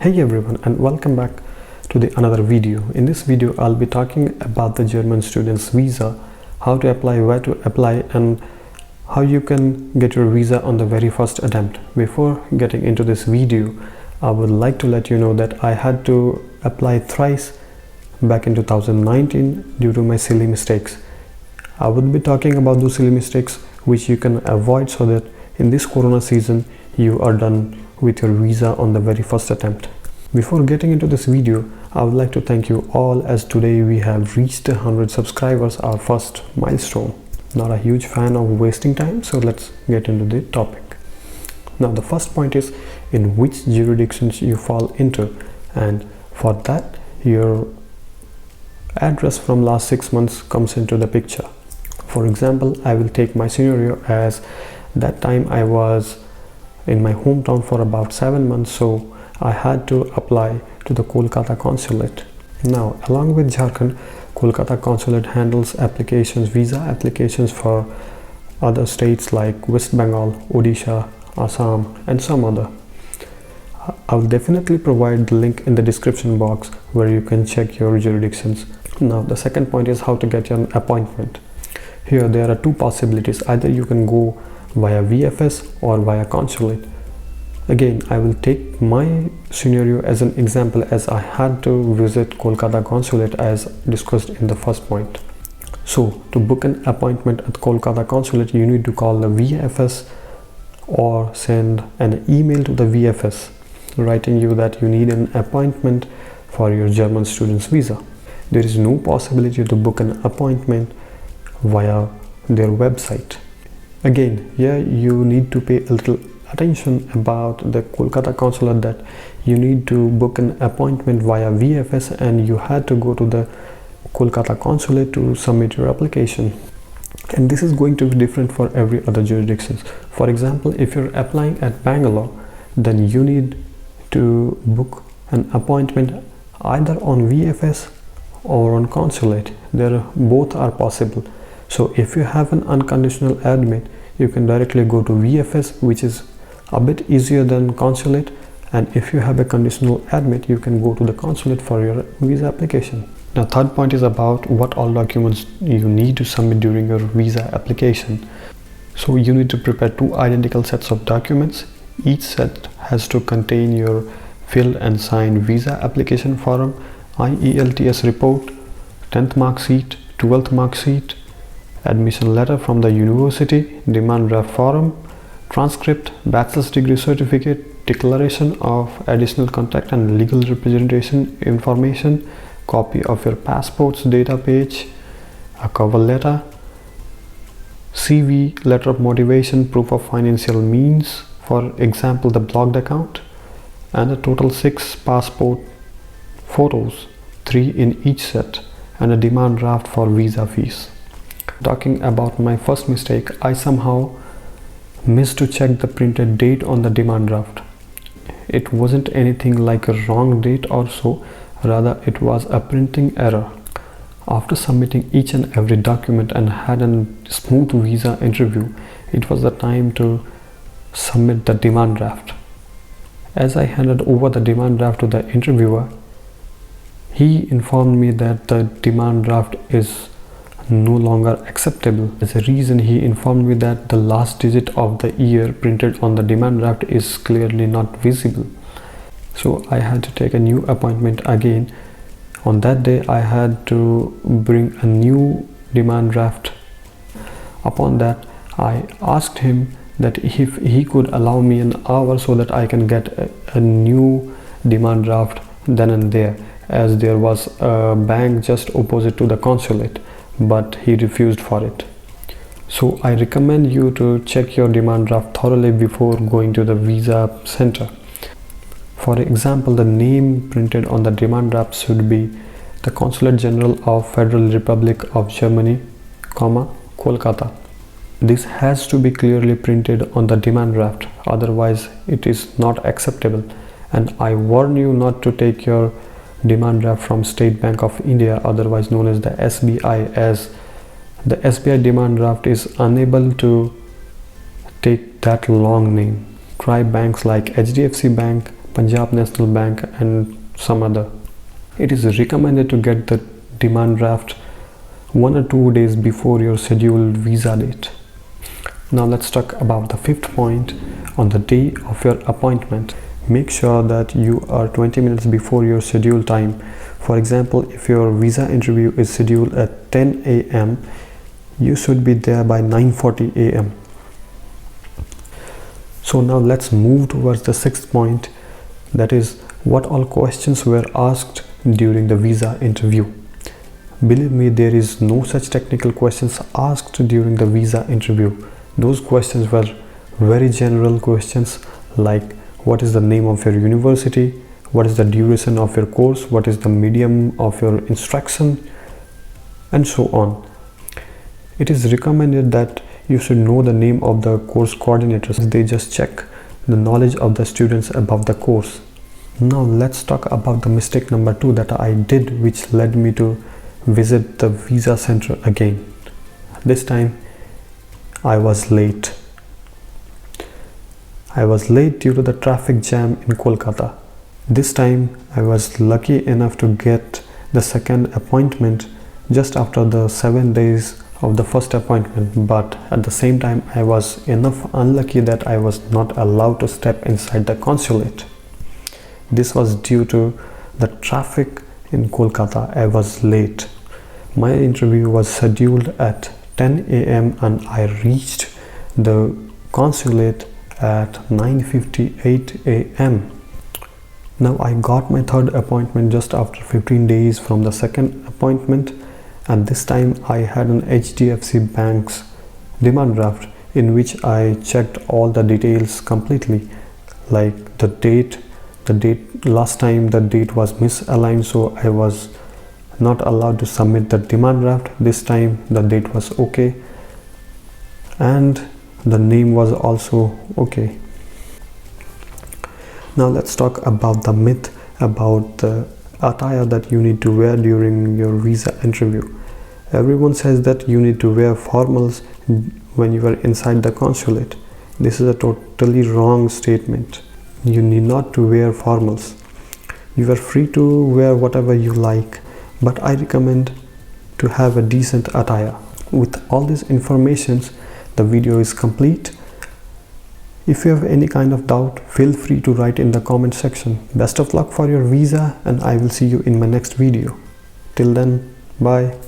Hey everyone, and welcome back to another video. In this video I'll be talking about the German students visa, how to apply, where to apply, and how you can get your visa on the very first attempt. Before getting into this video, I would like to let you know that I had to apply thrice back in 2019 due to my silly mistakes. I would be talking about those silly mistakes which you can avoid so that in this corona season you are done with your visa on the very first attempt. Before getting into this video, I would like to thank you all, as today we have reached 100 subscribers, our first milestone. Not a huge fan of wasting time, so let's get into the topic. Now the first point is in which jurisdictions you fall into, and for that your address from last 6 months comes into the picture. For example, I will take my scenario, as that time I was in my hometown for about 7 months, so I had to apply to the Kolkata Consulate. Now, along with Jharkhand, Kolkata Consulate handles applications, visa applications for other states like West Bengal, Odisha, Assam, and some other. I'll definitely provide the link in the description box where you can check your jurisdictions. Now, the second point is how to get an appointment. Here there are two possibilities. Either you can go via VFS or via consulate. Again, I will take my scenario as an example, as I had to visit Kolkata Consulate as discussed in the first point. So to book an appointment at Kolkata Consulate, you need to call the VFS or send an email to the VFS writing you that you need an appointment for your German student's visa. There is no possibility to book an appointment via their website. Again, here you need to pay a little attention about the Kolkata Consulate, that you need to book an appointment via VFS and you had to go to the Kolkata Consulate to submit your application. And this is going to be different for every other jurisdiction. For example, if you're applying at Bangalore, then you need to book an appointment either on VFS or on consulate. Both are possible. So if you have an unconditional admit, you can directly go to VFS, which is a bit easier than consulate, and if you have a conditional admit, you can go to the consulate for your visa application. Now third point is about what all documents you need to submit during your visa application. So you need to prepare 2 identical sets of documents. Each set has to contain your filled and signed visa application form, IELTS report, 10th mark sheet, 12th mark sheet, admission letter from the university, demand draft form, transcript, bachelor's degree certificate, declaration of additional contact and legal representation information, copy of your passport's data page, a cover letter, CV, letter of motivation, proof of financial means, for example the blocked account, and a total 6 passport photos, 3 in each set, and a demand draft for visa fees. Talking about my first mistake, I somehow missed to check the printed date on the demand draft. It wasn't anything like a wrong date or so, rather it was a printing error. After submitting each and every document and had a smooth visa interview, it was the time to submit the demand draft. As I handed over the demand draft to the interviewer, he informed me that the demand draft is no longer acceptable. As a reason, he informed me that the last digit of the year printed on the demand draft is clearly not visible. So I had to take a new appointment again. On that day, I had to bring a new demand draft. Upon that, I asked him that if he could allow me an hour so that I can get a new demand draft then and there, as there was a bank just opposite to the consulate, but he refused for it. So I recommend you to check your demand draft thoroughly before going to the visa center. For example, the name printed on the demand draft should be the Consulate General of Federal Republic of Germany, Kolkata. This has to be clearly printed on the demand draft, otherwise it is not acceptable. And I warn you not to take your demand draft from State Bank of India, otherwise known as the SBI, as the SBI demand draft is unable to take that long name. Try banks like HDFC Bank, Punjab National Bank and some other. It is recommended to get the demand draft 1 or 2 days before your scheduled visa date. Now let's talk about the fifth point. On the day of your appointment, make sure that you are 20 minutes before your scheduled time. For example, if your visa interview is scheduled at 10 a.m., you should be there by 9:40 a.m. So now let's move towards the sixth point, that is what all questions were asked during the visa interview. Believe me, there is no such technical questions asked during the visa interview. Those questions were very general questions like what is the name of your university, what is the duration of your course, what is the medium of your instruction, and so on. It is recommended that you should know the name of the course coordinators. They just check the knowledge of the students about the course. Now let's talk about the mistake number 2 that I did, which led me to visit the visa center again. This time I was late. I was late due to the traffic jam in Kolkata. This time I was lucky enough to get the second appointment just after the 7 days of the first appointment, but at the same time I was enough unlucky that I was not allowed to step inside the consulate. This was due to the traffic in Kolkata. I was late. My interview was scheduled at 10 a.m. and I reached the consulate at 9:58 a.m. Now I got my third appointment just after 15 days from the second appointment, and this time I had an HDFC Bank's demand draft in which I checked all the details completely, like the date. Last time the date was misaligned, so I was not allowed to submit the demand draft. This time the date was okay and the name was also okay. Now let's talk about the myth about the attire that you need to wear during your visa interview. Everyone says that you need to wear formals when you are inside the consulate. This is a totally wrong statement. You need not to wear formals. You are free to wear whatever you like, but I recommend to have a decent attire. With all these informations, the video is complete. If you have any kind of doubt, feel free to write in the comment section. Best of luck for your visa, and I will see you in my next video. Till then, bye.